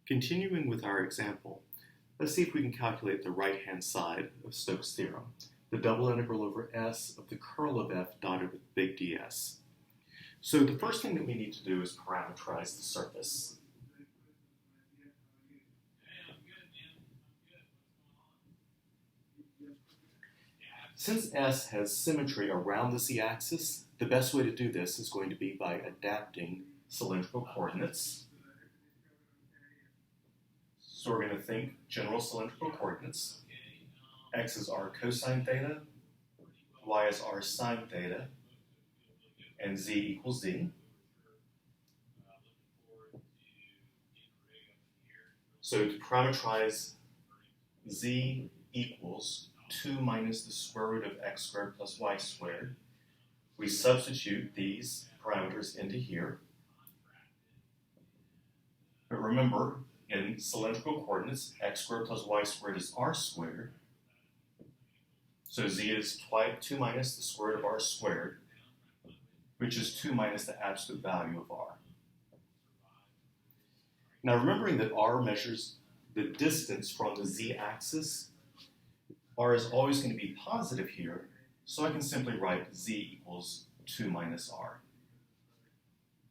Continuing with our example, let's see if we can calculate the right-hand side of Stokes' theorem, the double integral over S of the curl of f dotted with big DS. So the first thing that we need to do is parameterize the surface. Since S has symmetry around the z-axis, the best way to do this is going to be by adapting cylindrical coordinates. So we're going to think general cylindrical coordinates. X is r cosine theta, y is r sine theta, and z equals z. So to parameterize z equals 2 minus the square root of x squared plus y squared, we substitute these parameters into here. But remember, in cylindrical coordinates, x squared plus y squared is r squared. So z is 2 minus the square root of r squared, which is 2 minus the absolute value of r. Now remembering that r measures the distance from the z-axis, r is always going to be positive here, so I can simply write z equals 2 minus r.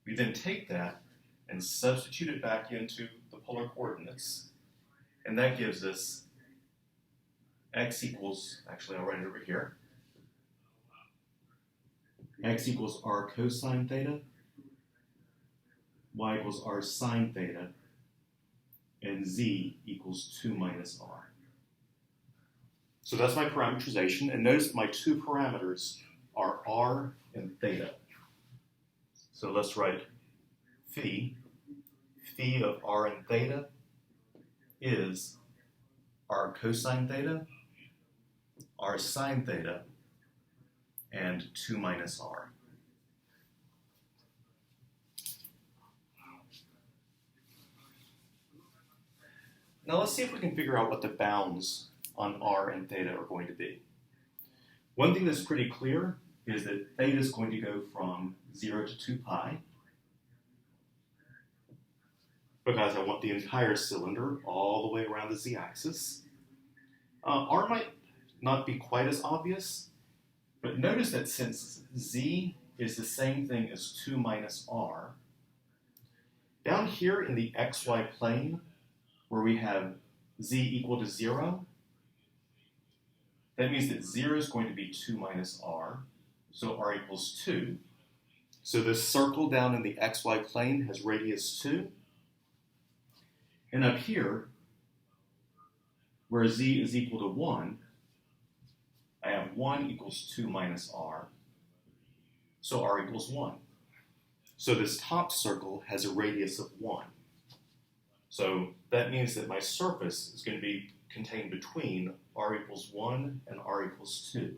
We then take that and substitute it back into the polar coordinates, and that gives us x equals, actually I'll write it over here, x equals r cosine theta, y equals r sine theta, and z equals 2 minus r. So that's my parameterization, and notice that my two parameters are r and theta. So let's write phi of r and theta is r cosine theta, r sine theta, and 2 minus r. Now let's see if we can figure out what the bounds on r and theta are going to be. One thing that's pretty clear is that theta is going to go from 0 to 2 pi, because I want the entire cylinder all the way around the z-axis. R might not be quite as obvious, but notice that since z is the same thing as 2 minus r, down here in the xy plane, where we have z equal to 0, that means that 0 is going to be 2 minus r, so r equals 2. So this circle down in the xy plane has radius 2. And up here, where z is equal to 1, I have 1 equals 2 minus r, so r equals 1. So this top circle has a radius of 1. So that means that my surface is going to be contained between r equals 1 and r equals 2.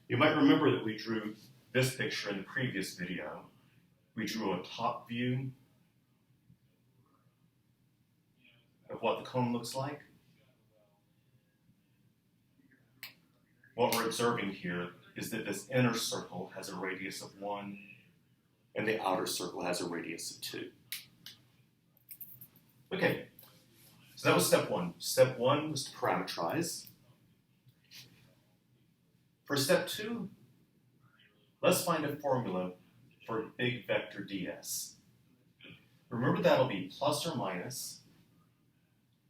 You might remember that we drew this picture in the previous video. We drew a top view of what the cone looks like. What we're observing here is that this inner circle has a radius of 1 and the outer circle has a radius of 2. Okay, so that was step 1. Step 1 was to parameterize. For step 2, let's find a formula for a big vector ds. Remember that'll be plus or minus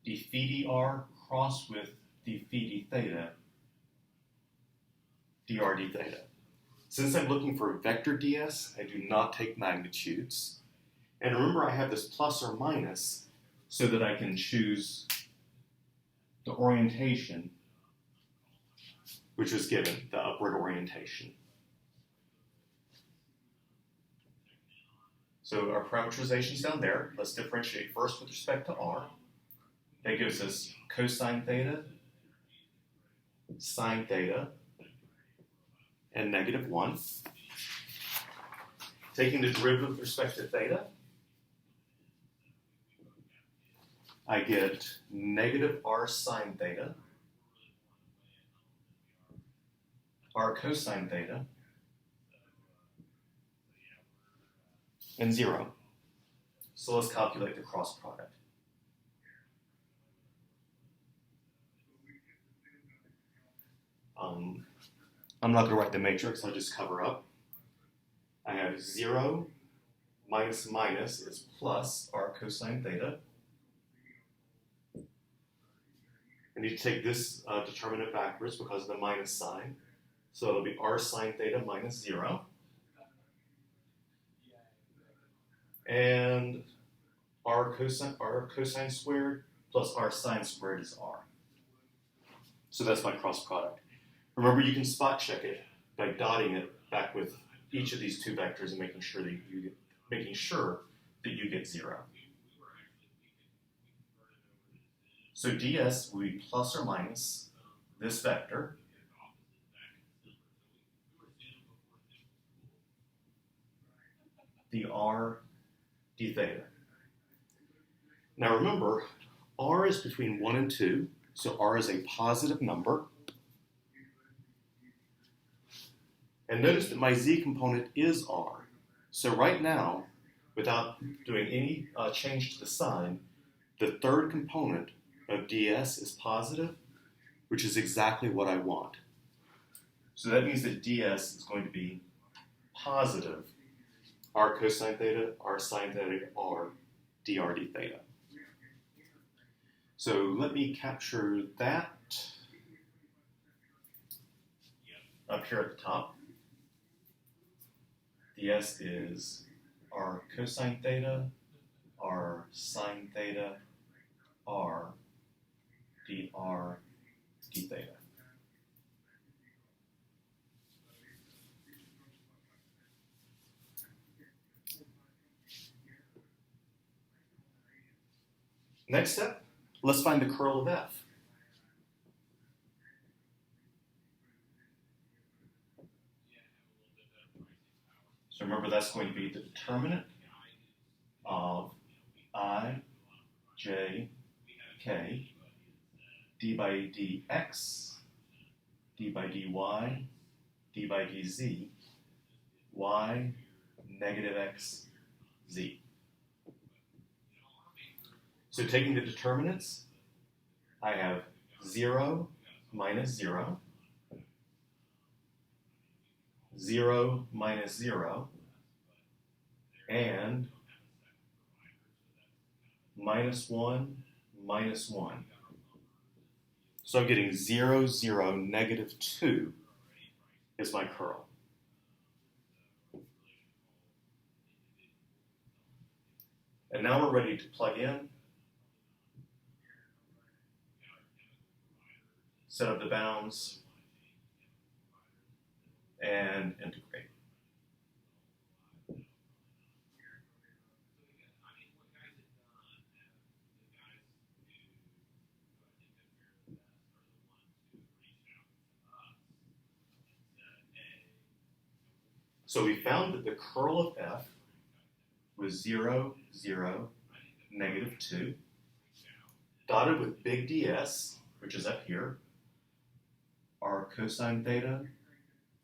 d phi dr crossed with d phi d theta dr d theta. Since I'm looking for a vector ds, I do not take magnitudes. And remember I have this plus or minus so that I can choose the orientation, which was given, the upward orientation. So our parameterization is down there. Let's differentiate first with respect to r. That gives us cosine theta, sine theta, and negative 1. Taking the derivative with respect to theta, I get negative r sine theta, r cosine theta, and 0. So let's calculate the cross product. I'm not going to write the matrix, I'll just cover up. I have 0 minus minus is plus r cosine theta. I need to take this determinant backwards because of the minus sign. So it'll be r sine theta minus 0. And r cosine squared plus r sine squared is r. So that's my cross product. Remember, you can spot check it by dotting it back with each of these two vectors and making sure that you get 0. So ds will be plus or minus this vector dr d theta. Now remember, r is between 1 and 2, so r is a positive number. And notice that my z component is r. So right now, without doing any change to the sign, the third component of ds is positive, which is exactly what I want. So that means that ds is going to be positive r cosine theta, r sine theta, r dr d theta. So let me capture that up here at the top. ds is r cosine theta, r sine theta, r dr d theta. Next step, let's find the curl of f. So remember, that's going to be the determinant of I, j, k, d by dx, d by dy, d by dz, y, negative x, z. So taking the determinants, I have 0 minus 0, 0 minus 0, and minus 1, minus 1. So I'm getting 0, 0, negative 2 is my curl. And now we're ready to plug in, set up the bounds, and integrate. So we found that the curl of f was 0, 0, negative 2, dotted with big ds, which is up here, r cosine theta,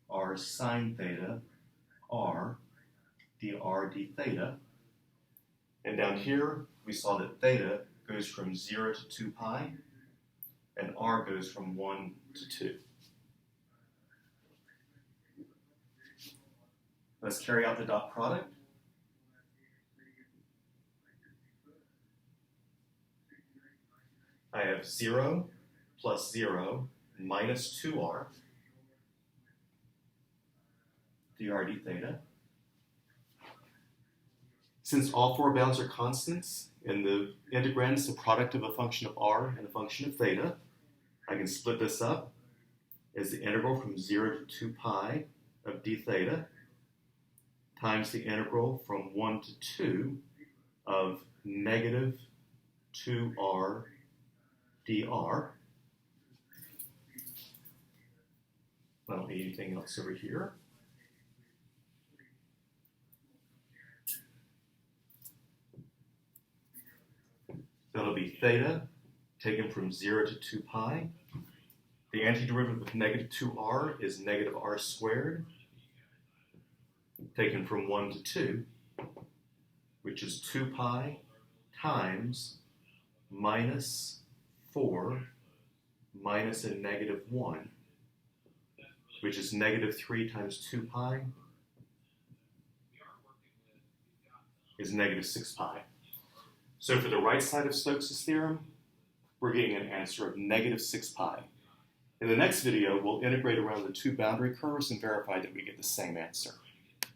r sine theta, r dr d theta. And down here, we saw that theta goes from 0 to 2 pi, and r goes from 1 to 2. Let's carry out the dot product. I have 0 plus 0 minus 2r dr d theta. Since all four bounds are constants, and the integrand is the product of a function of r and a function of theta, I can split this up as the integral from 0 to 2 pi of d theta times the integral from 1 to 2 of negative 2r dr. I don't need anything else over here. That'll be theta taken from 0 to 2 pi. The antiderivative of negative 2r is negative r squared, taken from 1 to 2, which which is 2 pi times minus 4 minus a negative 1, which is negative 3 times 2 pi is negative 6 pi. So for the right side of Stokes' theorem, we're getting an answer of negative 6 pi. In the next video, we'll integrate around the two boundary curves and verify that we get the same answer.